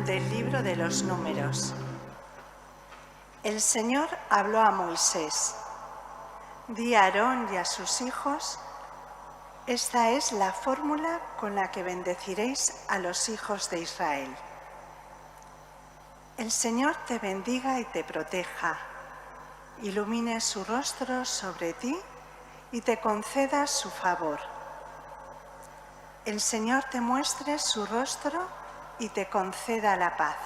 del libro de los Números. El Señor habló a Moisés: di a Aarón y a sus hijos: esta es la fórmula con la que bendeciréis a los hijos de Israel. El Señor te bendiga y te proteja, ilumine su rostro sobre ti y te conceda su favor. El Señor te muestre su rostro y te conceda la paz.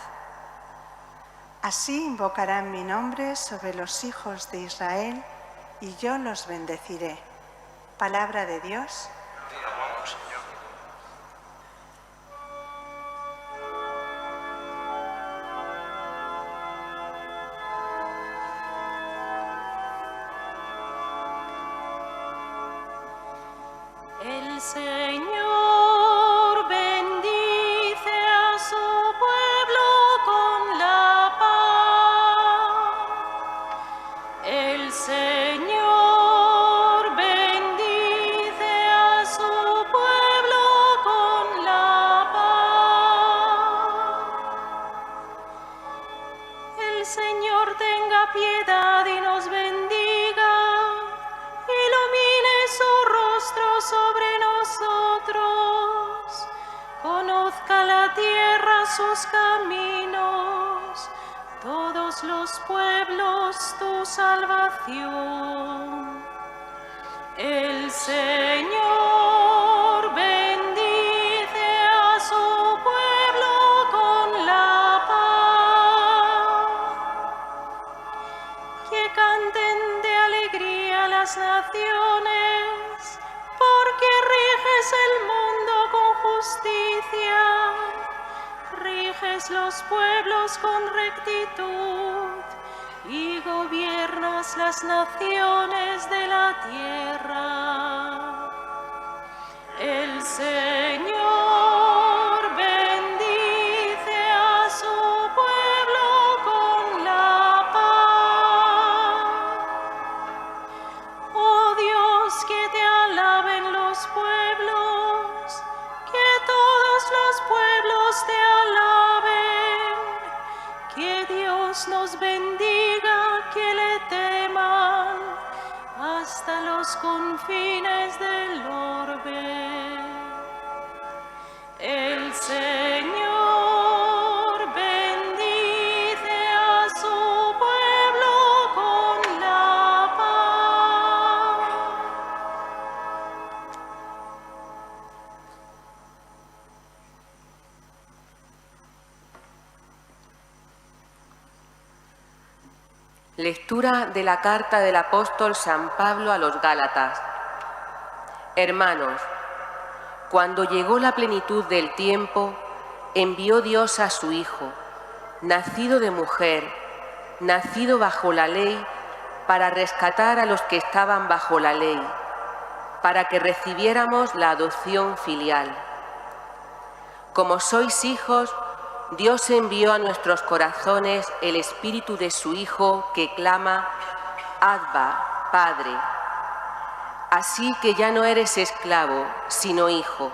Así invocarán mi nombre sobre los hijos de Israel y yo los bendeciré. Palabra de Dios. Te alabamos, Señor. El Señor bendice a su pueblo con la paz. El Señor bendice a su pueblo con la paz. El Señor tenga piedad y nos bendiga, ilumine su rostro sobre nosotros, conozca la tierra sus caminos, todos los pueblos tu salvación. El Señor bendice a su pueblo con la paz. Que canten de alegría las naciones, porque riges el mundo con justicia, riges los pueblos con rectitud y gobiernas las naciones de la tierra. El Señor bendice a su pueblo con la paz. Oh Dios, que te alaben los pueblos, que todos los pueblos te alaben, que Dios nos bendiga, que le teman hasta los confines del orbe. El Señor bendice a su pueblo con la paz. Lectura de la carta del apóstol San Pablo a los Gálatas. Hermanos, cuando llegó la plenitud del tiempo, envió Dios a su Hijo, nacido de mujer, nacido bajo la ley, para rescatar a los que estaban bajo la ley, para que recibiéramos la adopción filial. Como sois hijos, Dios envió a nuestros corazones el espíritu de su Hijo que clama: Abba, Padre. Así que ya no eres esclavo, sino hijo.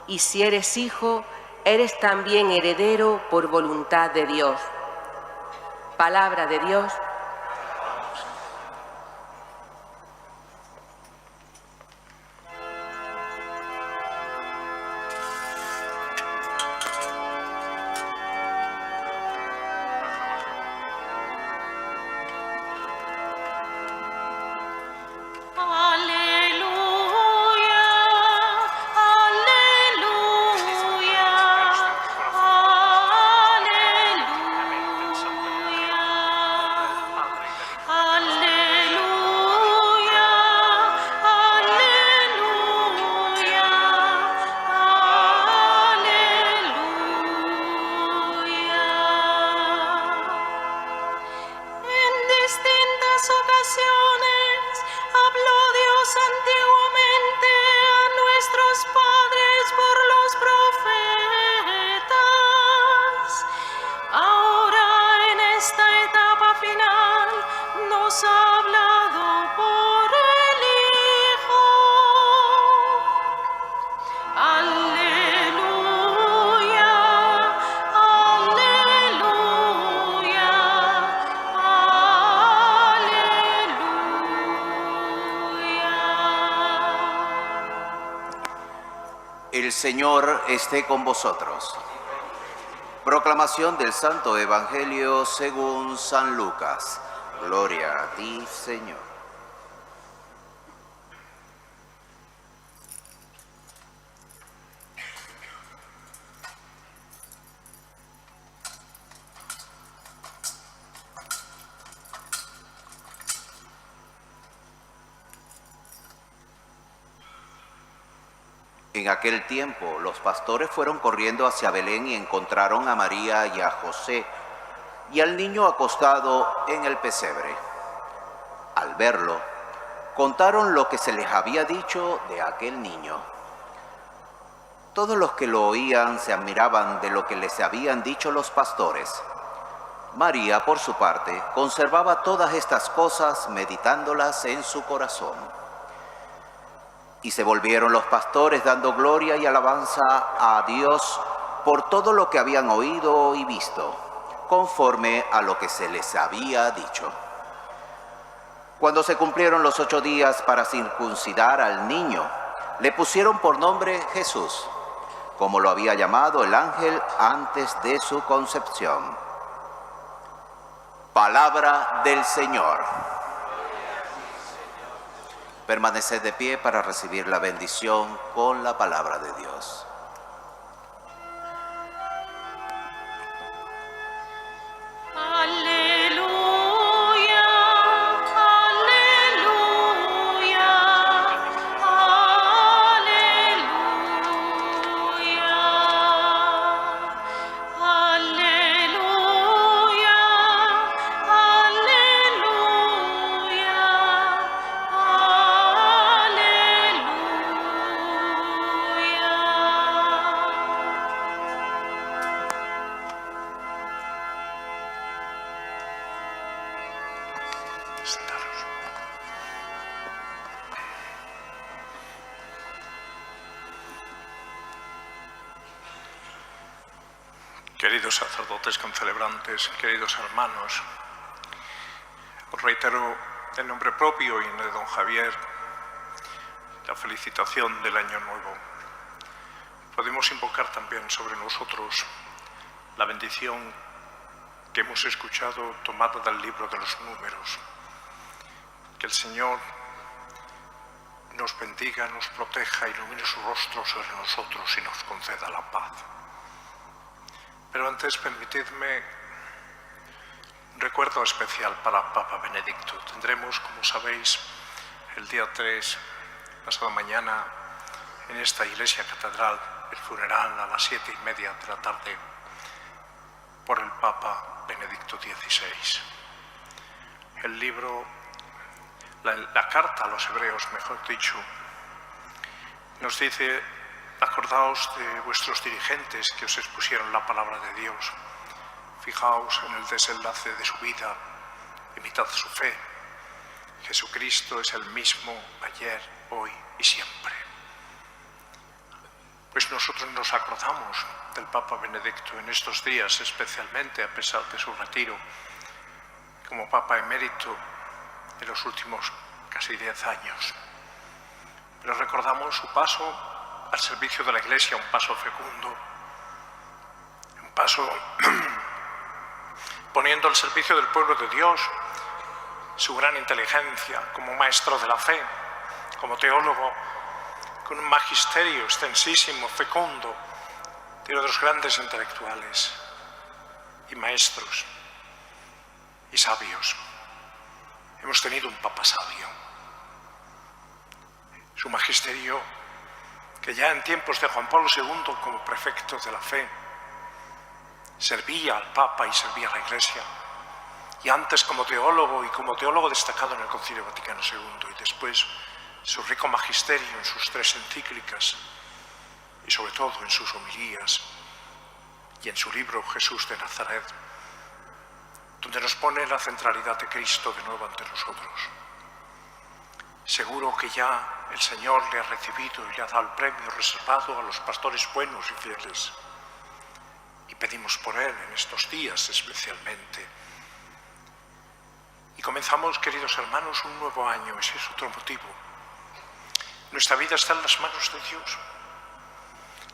Y si eres hijo, eres también heredero por voluntad de Dios. Palabra de Dios. El Señor esté con vosotros. Proclamación del Santo Evangelio según San Lucas. Gloria a ti, Señor. En aquel tiempo, los pastores fueron corriendo hacia Belén y encontraron a María y a José y al niño acostado en el pesebre. Al verlo, contaron lo que se les había dicho de aquel niño. Todos los que lo oían se admiraban de lo que les habían dicho los pastores. María, por su parte, conservaba todas estas cosas, meditándolas en su corazón. Y se volvieron los pastores dando gloria y alabanza a Dios por todo lo que habían oído y visto, conforme a lo que se les había dicho. Cuando se cumplieron los 8 días para circuncidar al niño, le pusieron por nombre Jesús, como lo había llamado el ángel antes de su concepción. Palabra del Señor. Permaneced de pie para recibir la bendición con la palabra de Dios. Queridos sacerdotes concelebrantes, queridos hermanos, os reitero en nombre propio y en el de don Javier la felicitación del Año Nuevo. Podemos invocar también sobre nosotros la bendición que hemos escuchado tomada del libro de los Números. Que el Señor nos bendiga, nos proteja, ilumine su rostro sobre nosotros y nos conceda la paz. Pero antes, permitidme un recuerdo especial para Papa Benedicto. Tendremos, como sabéis, el día 3, pasado mañana, en esta iglesia catedral, el funeral a las 7:30 de la tarde por el Papa Benedicto XVI. El libro, la carta a los hebreos, mejor dicho, nos dice: acordaos de vuestros dirigentes que os expusieron la palabra de Dios. Fijaos en el desenlace de su vida, imitad su fe. Jesucristo es el mismo ayer, hoy y siempre. Pues nosotros nos acordamos del Papa Benedicto en estos días, especialmente a pesar de su retiro como Papa emérito de los últimos casi 10 años. Pero recordamos su paso al servicio de la Iglesia, un paso fecundo, un paso poniendo al servicio del pueblo de Dios su gran inteligencia como maestro de la fe, como teólogo, con un magisterio extensísimo, fecundo, de otros grandes intelectuales y maestros y sabios. Hemos tenido un Papa sabio. Su magisterio, que ya en tiempos de Juan Pablo II, como prefecto de la fe, servía al Papa y servía a la Iglesia, y antes como teólogo destacado en el Concilio Vaticano II, y después su rico magisterio en sus 3 encíclicas, y sobre todo en sus homilías, y en su libro Jesús de Nazaret, donde nos pone la centralidad de Cristo de nuevo ante nosotros. Seguro que ya el Señor le ha recibido y le ha dado el premio reservado a los pastores buenos y fieles. Y pedimos por él en estos días especialmente. Y comenzamos, queridos hermanos, un nuevo año. Ese es otro motivo. Nuestra vida está en las manos de Dios.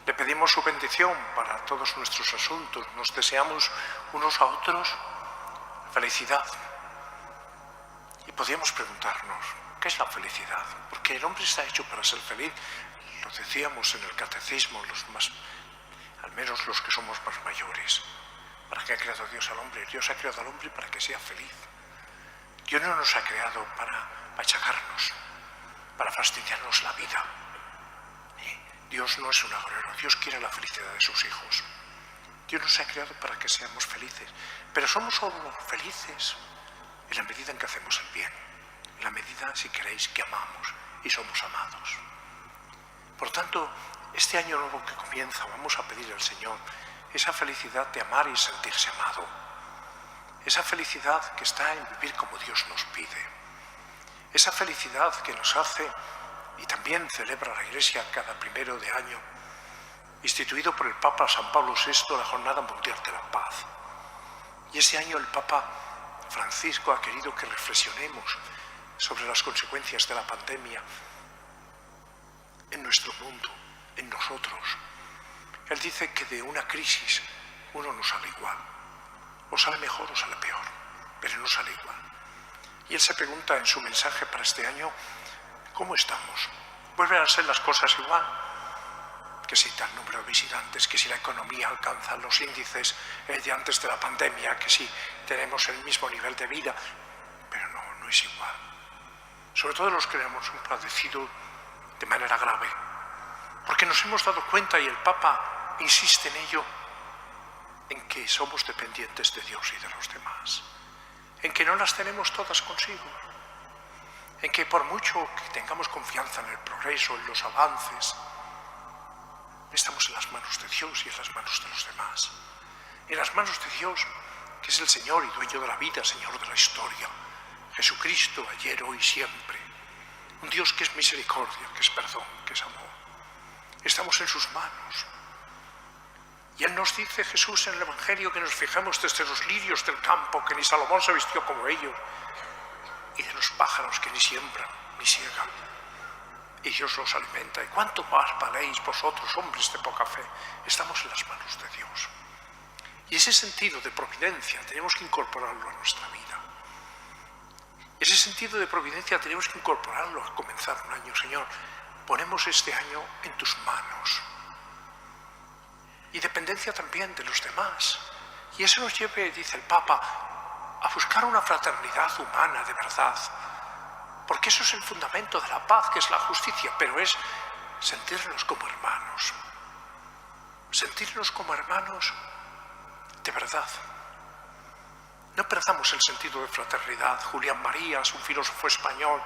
Le pedimos su bendición para todos nuestros asuntos. Nos deseamos unos a otros felicidad. Y podríamos preguntarnos, ¿qué es la felicidad? Porque el hombre está hecho para ser feliz. Lo decíamos en el catecismo, al menos los que somos más mayores. ¿Para qué ha creado Dios al hombre? Dios ha creado al hombre para que sea feliz. Dios no nos ha creado para machacarnos, para fastidiarnos la vida. Dios no es un agorero, Dios quiere la felicidad de sus hijos. Dios nos ha creado para que seamos felices, pero somos solo felices en la medida en que hacemos el bien, en la medida, si queréis, que amamos y somos amados. Por tanto, este año nuevo que comienza, vamos a pedir al Señor esa felicidad de amar y sentirse amado, esa felicidad que está en vivir como Dios nos pide, esa felicidad que nos hace, y también celebra la Iglesia cada 1 de año, instituido por el Papa San Pablo VI, la Jornada Mundial de la Paz. Y este año el Papa Francisco ha querido que reflexionemos sobre las consecuencias de la pandemia en nuestro mundo, en nosotros. Él dice que de una crisis uno no sale igual, o sale mejor o sale peor, pero no sale igual. Y él se pregunta en su mensaje para este año, ¿cómo estamos? ¿Vuelven a ser las cosas igual? Que si tal número de visitantes, que si la economía alcanza los índices de antes de la pandemia, que si tenemos el mismo nivel de vida, pero no es igual. Sobre todo los que hemos padecido de manera grave, porque nos hemos dado cuenta, y el Papa insiste en ello, en que somos dependientes de Dios y de los demás, en que no las tenemos todas consigo, en que por mucho que tengamos confianza en el progreso, en los avances, estamos en las manos de Dios y en las manos de los demás. En las manos de Dios, que es el Señor y dueño de la vida, Señor de la historia. Jesucristo, ayer, hoy, siempre. Un Dios que es misericordia, que es perdón, que es amor. Estamos en sus manos. Y Él nos dice, Jesús, en el Evangelio, que nos fijemos desde los lirios del campo, que ni Salomón se vistió como ellos, y de los pájaros que ni siembran, ni siegan. Y Dios los alimenta. ¿Y cuánto más valéis vosotros, hombres de poca fe? Estamos en las manos de Dios. Y ese sentido de providencia tenemos que incorporarlo a nuestra vida. Ese sentido de providencia tenemos que incorporarlo a comenzar un año. Señor, ponemos este año en tus manos. Y dependencia también de los demás. Y eso nos lleve, dice el Papa, a buscar una fraternidad humana de verdad. Porque eso es el fundamento de la paz, que es la justicia, pero es sentirnos como hermanos. Sentirnos como hermanos de verdad. No perdamos el sentido de fraternidad. Julián Marías, un filósofo español,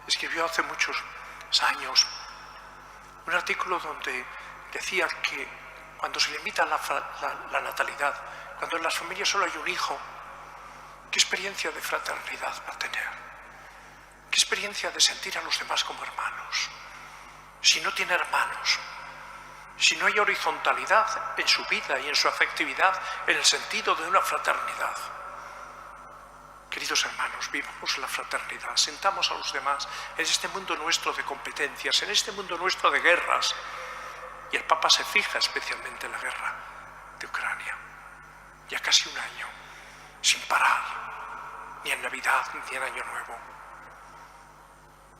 escribió hace muchos años un artículo donde decía que cuando se limita la natalidad, cuando en las familias solo hay un hijo, ¿qué experiencia de fraternidad va a tener? ¿Qué experiencia de sentir a los demás como hermanos? Si no tiene hermanos, si no hay horizontalidad en su vida y en su afectividad en el sentido de una fraternidad. Queridos hermanos, vivamos la fraternidad, sentamos a los demás en este mundo nuestro de competencias, en este mundo nuestro de guerras. Y el Papa se fija especialmente en la guerra de Ucrania. Ya casi un año, sin parar, ni en Navidad ni en Año Nuevo.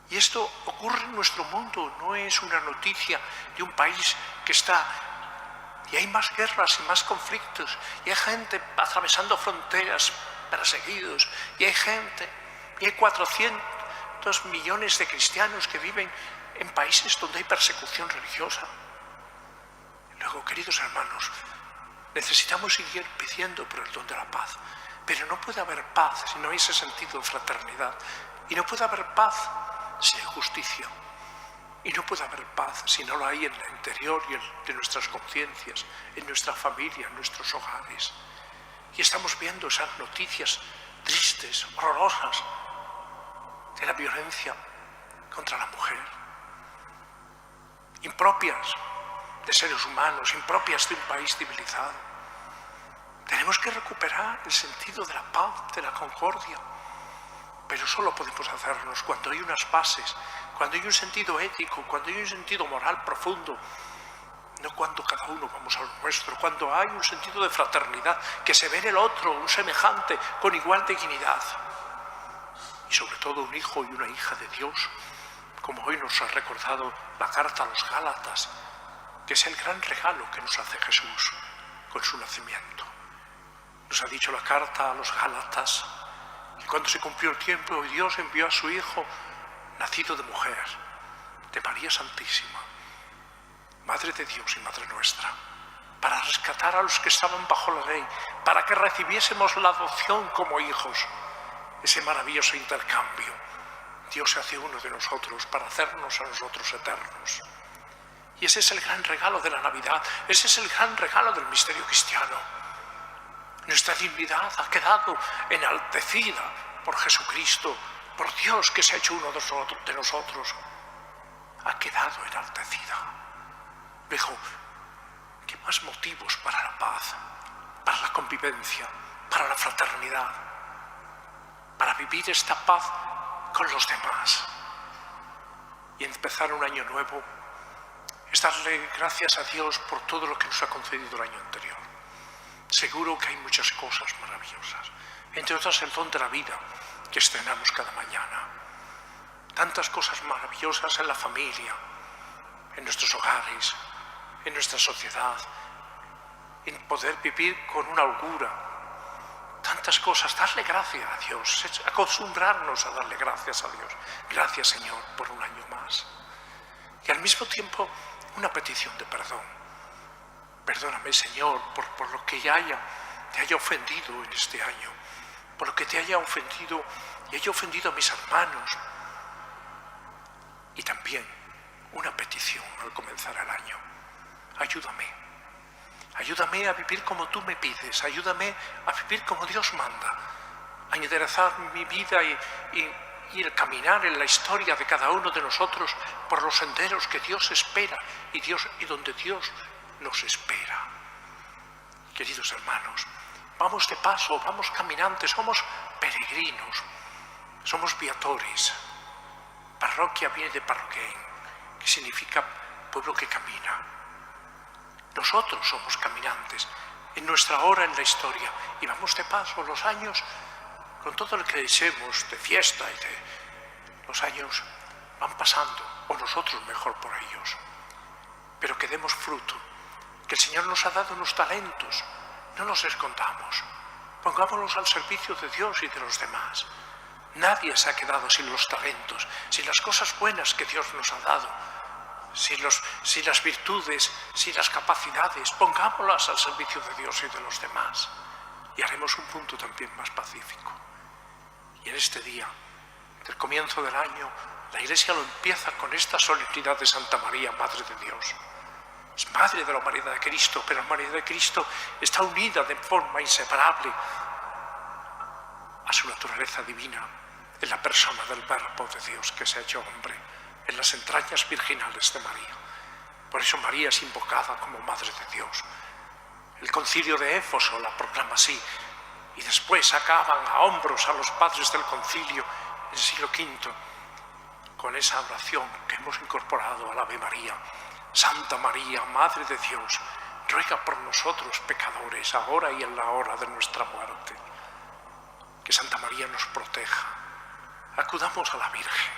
Y esto ocurre en nuestro mundo, no es una noticia de un país que está, y hay más guerras y más conflictos, y hay gente atravesando fronteras, perseguidos, y hay gente, y hay 400 millones de cristianos que viven en países donde hay persecución religiosa. Luego, queridos hermanos, necesitamos seguir pidiendo por el don de la paz, pero no puede haber paz si no hay ese sentido de fraternidad, y no puede haber paz si hay justicia, y no puede haber paz si no la hay en el interior y de nuestras conciencias, en nuestra familia, en nuestros hogares. Y estamos viendo esas noticias tristes, horrorosas, de la violencia contra la mujer, impropias de seres humanos, impropias de un país civilizado. Tenemos que recuperar el sentido de la paz, de la concordia, pero solo podemos hacernos cuando hay unas bases, cuando hay un sentido ético, cuando hay un sentido moral profundo, no cuando cada uno vamos a lo nuestro, cuando hay un sentido de fraternidad, que se ve en el otro, un semejante, con igual dignidad. Y sobre todo un hijo y una hija de Dios, como hoy nos ha recordado la carta a los Gálatas, que es el gran regalo que nos hace Jesús con su nacimiento. Nos ha dicho la carta a los Gálatas que cuando se cumplió el tiempo, Dios envió a su Hijo, nacido de mujer, de María Santísima, Madre de Dios y Madre nuestra, para rescatar a los que estaban bajo la ley, para que recibiésemos la adopción como hijos, ese maravilloso intercambio. Dios se hace uno de nosotros para hacernos a nosotros eternos. Y ese es el gran regalo de la Navidad, ese es el gran regalo del misterio cristiano. Nuestra dignidad ha quedado enaltecida por Jesucristo, por Dios que se ha hecho uno de nosotros. Ha quedado enaltecida. Luego, ¿qué más motivos para la paz, para la convivencia, para la fraternidad, para vivir esta paz con los demás? Y empezar un año nuevo es darle gracias a Dios por todo lo que nos ha concedido el año anterior. Seguro que hay muchas cosas maravillosas, entre otras el don de la vida que estrenamos cada mañana. Tantas cosas maravillosas en la familia, en nuestros hogares, en nuestra sociedad, en poder vivir con una holgura. Tantas cosas, darle gracias a Dios, acostumbrarnos a darle gracias a Dios. Gracias, Señor, por un año más. Y al mismo tiempo, una petición de perdón. Perdóname, Señor, por lo que te haya ofendido en este año, por lo que te haya ofendido y haya ofendido a mis hermanos. Y también una petición al comenzar el año. Ayúdame a vivir como tú me pides, ayúdame a vivir como Dios manda, a enderezar mi vida y el caminar en la historia de cada uno de nosotros por los senderos que Dios espera y donde Dios nos espera. Queridos hermanos, vamos de paso, vamos caminantes, somos peregrinos, somos viatores. Parroquia viene de parroquén, que significa pueblo que camina. Nosotros somos caminantes en nuestra hora en la historia y vamos de paso los años con todo lo que deseemos de fiesta y los años van pasando, o nosotros mejor por ellos, pero que demos fruto, que el Señor nos ha dado unos talentos, no los escondamos, pongámoslos al servicio de Dios y de los demás. Nadie se ha quedado sin los talentos, sin las cosas buenas que Dios nos ha dado, sin las virtudes, sin las capacidades, pongámoslas al servicio de Dios y de los demás y haremos un mundo también más pacífico. Y en este día, del comienzo del año, la Iglesia lo empieza con esta solemnidad de Santa María, Madre de Dios. Es Madre de la humanidad de Cristo, pero la humanidad de Cristo está unida de forma inseparable a su naturaleza divina en la persona del Verbo de Dios que se ha hecho hombre, en las entrañas virginales de María. Por eso María es invocada como Madre de Dios. El concilio de Éfeso la proclama así, y después sacaban a hombros a los padres del concilio en el siglo V con esa oración que hemos incorporado al Ave María. Santa María, Madre de Dios, ruega por nosotros pecadores, ahora y en la hora de nuestra muerte. Que Santa María nos proteja. Acudamos a la Virgen,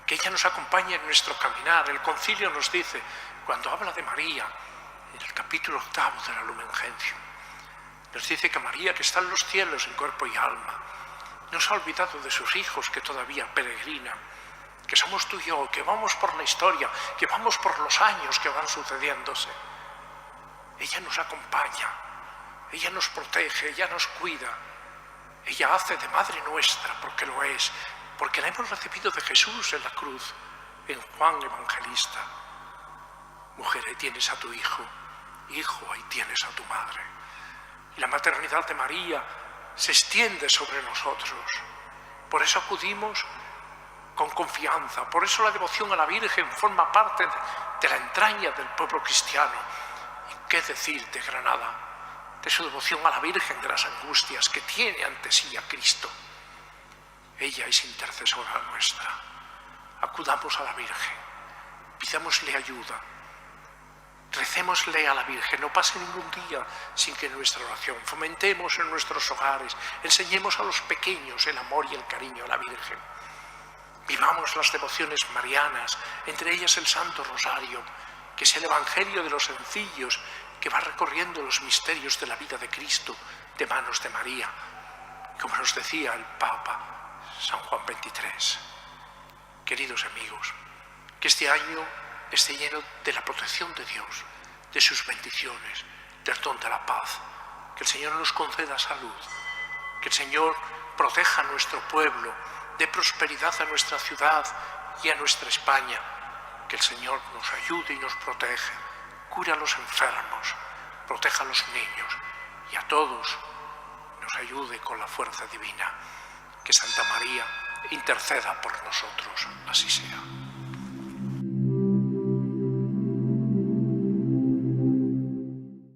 que ella nos acompañe en nuestro caminar. El concilio nos dice, cuando habla de María, en el capítulo 8 de la Lumen Gentium, nos dice que María, que está en los cielos en cuerpo y alma, no se ha olvidado de sus hijos que todavía peregrinan, que somos tú y yo, que vamos por la historia, que vamos por los años que van sucediéndose. Ella nos acompaña, ella nos protege, ella nos cuida, ella hace de Madre nuestra porque lo es, porque la hemos recibido de Jesús en la cruz, en Juan Evangelista. Mujer, ahí tienes a tu hijo, hijo, ahí tienes a tu madre. Y la maternidad de María se extiende sobre nosotros. Por eso acudimos con confianza, por eso la devoción a la Virgen forma parte de la entraña del pueblo cristiano. ¿Y qué decir de Granada, de su devoción a la Virgen de las Angustias, que tiene ante sí a Cristo? Ella es intercesora nuestra. Acudamos a la Virgen, pidámosle ayuda, Recémosle a la Virgen, no pase ningún día sin que nuestra oración fomentemos en nuestros hogares, enseñemos a los pequeños el amor y el cariño a la Virgen. Vivamos las devociones marianas, entre ellas el Santo Rosario, que es el Evangelio de los sencillos, que va recorriendo los misterios de la vida de Cristo de manos de María, como nos decía el Papa San Juan XXIII. Queridos amigos, que este año esté lleno de la protección de Dios, de sus bendiciones, del don de la paz, que el Señor nos conceda salud, que el Señor proteja a nuestro pueblo, dé prosperidad a nuestra ciudad y a nuestra España, que el Señor nos ayude y nos proteja, cure a los enfermos, proteja a los niños y a todos nos ayude con la fuerza divina. Que Santa María interceda por nosotros, así sea.